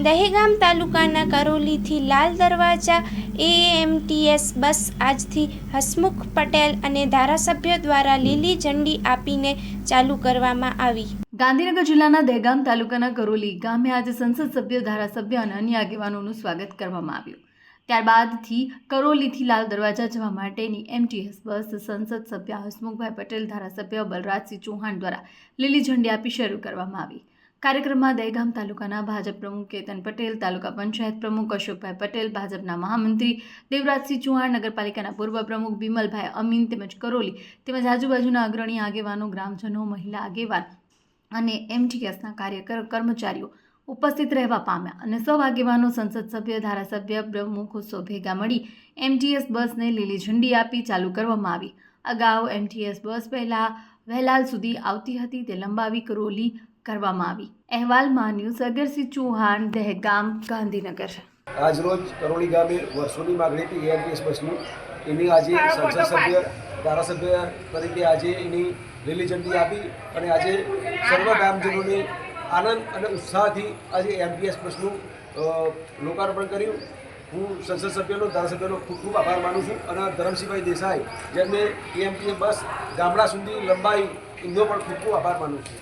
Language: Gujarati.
દહેગામ તાલુકાના કરોલીથી લાલ દરવાજા એએમટીએસ બસ આજથી હસમુખ પટેલ અને ધારાસભ્યો દ્વારા લીલી ઝંડી આપીને ચાલુ કરવામાં આવી। ગાંધીનગર જિલ્લાના દહેગામ તાલુકાના કરોલી ગામે આજે સંસદ સભ્ય, ધારાસભ્ય અને અન્ય આગેવાનોનું સ્વાગત કરવામાં આવ્યું। ત્યારબાદથી કરોલીથી લાલ દરવાજા જવા માટેની એમટીએસ બસ સંસદ સભ્ય હસમુખભાઈ પટેલ, ધારાસભ્ય બલરાજસિંહ ચૌહાણ દ્વારા લીલી ઝંડી આપી શરૂ કરવામાં આવી। કાર્યક્રમમાં દહેગામ તાલુકાના ભાજપ પ્રમુખ કેતન પટેલ, તાલુકા પંચાયત પ્રમુખ અશોકભાઈ પટેલ, ભાજપના મહામંત્રી દેવરાજસિંહ ચૌહાણ, નગરપાલિકાના પૂર્વ પ્રમુખ બિમલભાઈ અમીન તેમજ કરોલી તેમજ આજુબાજુના અગ્રણી આગેવાનો, ગ્રામજનો, મહિલા આગેવાન અને એમટીએસના કાર્યકર કર્મચારીઓ ઉપસ્થિત રહેવા પામ્યા અને સૌ આગેવાનો, સંસદ સભ્ય, ધારાસભ્ય, પ્રમુખો સૌ ભેગા મળી એમટીએસ બસને લીલી ઝંડી આપી ચાલુ કરવામાં આવી। અગાઉ એમટીએસ બસ પહેલા વહેલાલ સુધી આવતી હતી, તે લંબાવી કરોલી કરવામાં આવી। અહેવાલમાં ન્યૂઝ અગરસિંહ ચૌહાણ, દહેગામ, ગાંધીનગર। આજરોજ કરોલી ગામે વર્ષોની માગણી હતી એમટીએસ બસનું, એની આજે સંસદ સભ્ય, ધારાસભ્ય તરીકે આજે એની લીલી ઝંડી આપી અને આજે સર્વ ગામજનોને આનંદ અને ઉત્સાહથી આજે એમટીએસ બસનું લોકાર્પણ કર્યું। હું સંસદ સભ્યનો, ધારાસભ્યનો ખૂબ ખૂબ આભાર માનું છું અને ધરમસિંહભાઈ દેસાઈ જેમને એમટીએસ બસ ગામડા સુધી લંબાવી એમનો પણ ખૂબ ખૂબ આભાર માનું છું।